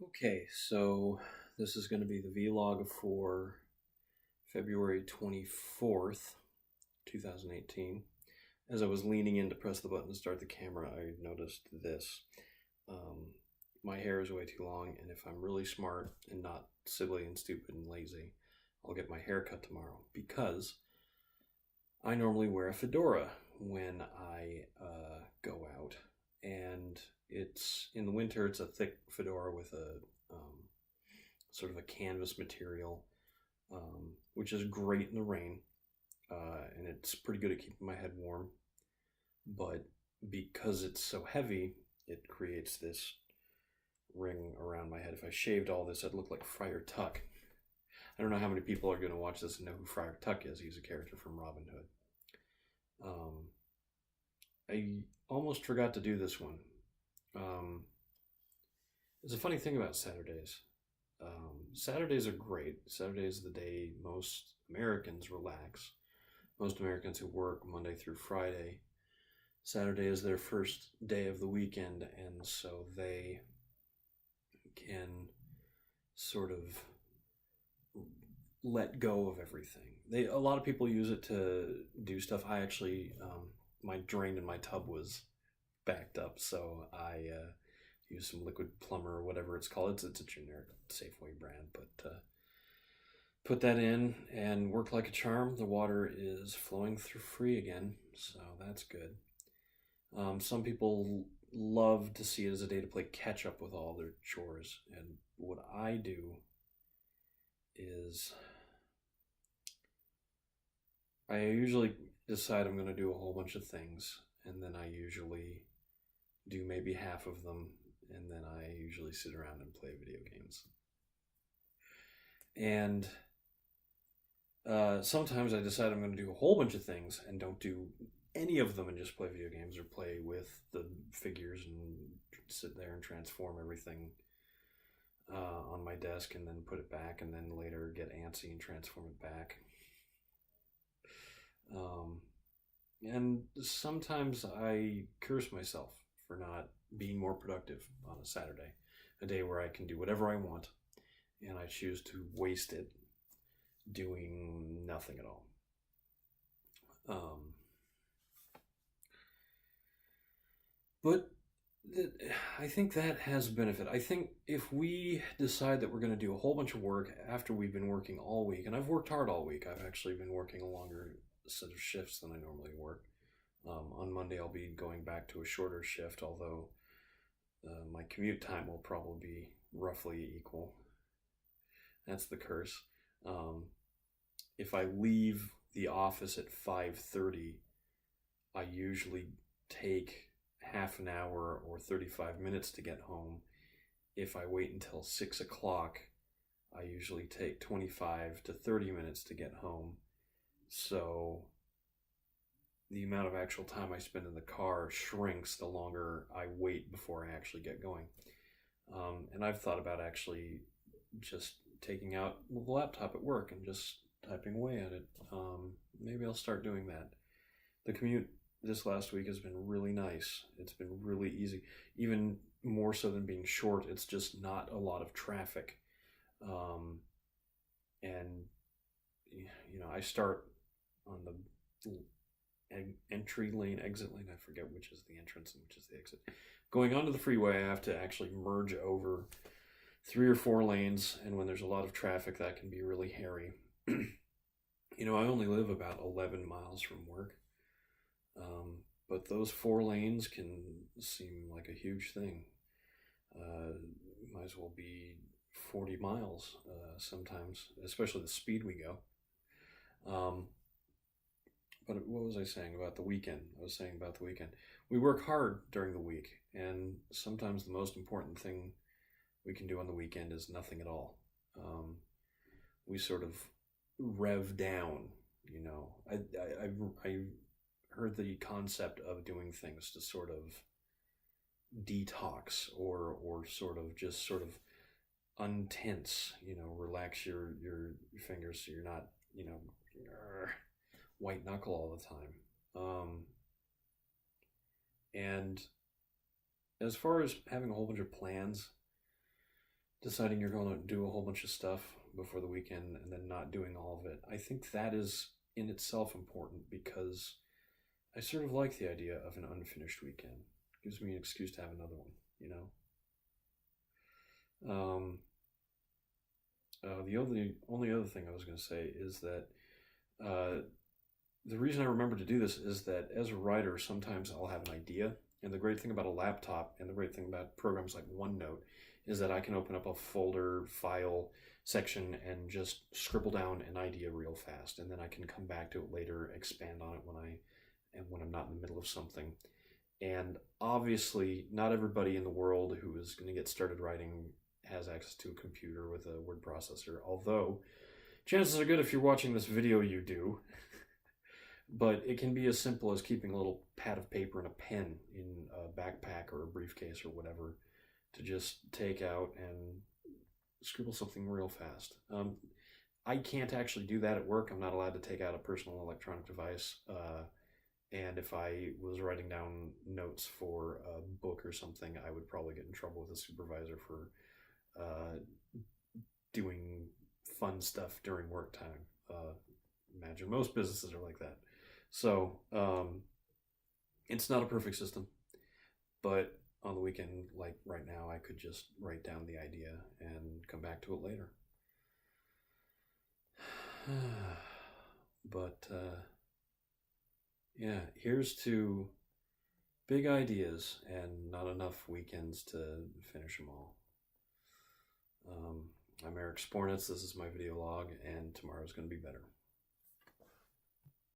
Okay, so this is going to be the vlog for February 24th, 2018. As I was leaning in to press the button to start the camera, I noticed this. My hair is way too long, and if I'm really smart and not silly and stupid and lazy, I'll get my hair cut tomorrow because I normally wear a fedora when I go out. And it's in the winter, it's a thick fedora with a sort of a canvas material, which is great in the rain, and it's pretty good at keeping my head warm. But because it's so heavy, it creates this ring around my head. If I shaved all this, I'd look like Friar Tuck. I don't know how many people are going to watch this and know who Friar Tuck is. He's a character from Robin Hood. I almost forgot to do this one. There's a funny thing about Saturdays. Saturdays are great. Saturday is the day most Americans relax. Most Americans who work Monday through Friday, Saturday is their first day of the weekend, and so they can sort of let go of everything. A lot of people use it to do stuff. I actually, my drain in my tub was backed up, so I use some liquid plumber or whatever it's called. It's a generic Safeway brand, but put that in and worked like a charm. The water is flowing through free again, so that's good. Some people love to see it as a day to play catch up with all their chores, and what I do is I usually decide I'm going to do a whole bunch of things, and then I usually do maybe half of them, and then I usually sit around and play video games. And sometimes I decide I'm going to do a whole bunch of things and don't do any of them and just play video games or play with the figures and sit there and transform everything on my desk and then put it back and then later get antsy and transform it back. And sometimes I curse myself for not being more productive on a Saturday, a day where I can do whatever I want, and I choose to waste it doing nothing at all. But I think that has benefit. I think if we decide that we're going to do a whole bunch of work after we've been working all week, and I've worked hard all week, I've actually been working a longer set of shifts than I normally work. On Monday, I'll be going back to a shorter shift, although my commute time will probably be roughly equal. That's the curse. If I leave the office at 5:30, I usually take half an hour or 35 minutes to get home. If I wait until 6 o'clock, I usually take 25 to 30 minutes to get home. So the amount of actual time I spend in the car shrinks the longer I wait before I actually get going. And I've thought about actually just taking out the laptop at work and just typing away at it. Maybe I'll start doing that. The commute this last week has been really nice. It's been really easy, even more so than being short. It's just not a lot of traffic. And, I start on the entry lane, exit lane. I forget which is the entrance and which is the exit. Going onto the freeway, I have to actually merge over 3 or 4 lanes, and when there's a lot of traffic, that can be really hairy. I only live about 11 miles from work, but those 4 lanes can seem like a huge thing. Might as well be 40 miles sometimes, especially the speed we go. But what was I saying about the weekend? I was saying about the weekend. We work hard during the week, and sometimes the most important thing we can do on the weekend is nothing at all. We sort of rev down, I heard the concept of doing things to sort of detox or sort of untense, relax your fingers so you're not, white knuckle all the time. And as far as having a whole bunch of plans deciding you're going to do a whole bunch of stuff before the weekend and then not doing all of it. I think that is in itself important because I sort of like the idea of an unfinished weekend. It gives me an excuse to have another one, you know? The only other thing I was going to say is that the reason I remember to do this is that as a writer, sometimes I'll have an idea. And the great thing about a laptop and the great thing about programs like OneNote is that I can open up a folder, file section, and just scribble down an idea real fast. And then I can come back to it later, expand on it when I'm not in the middle of something. And obviously, not everybody in the world who is going to get started writing has access to a computer with a word processor, although chances are good if you're watching this video you do. But it can be as simple as keeping a little pad of paper and a pen in a backpack or a briefcase or whatever to just take out and scribble something real fast. I can't actually do that at work. I'm not allowed to take out a personal electronic device. And if I was writing down notes for a book or something, I would probably get in trouble with a supervisor for doing fun stuff during work time. Imagine most businesses are like that. So it's not a perfect system, but on the weekend, like right now, I could just write down the idea and come back to it later. But yeah, here's to big ideas and not enough weekends to finish them all. I'm Eric Spornitz. This is my video log, and tomorrow's going to be better.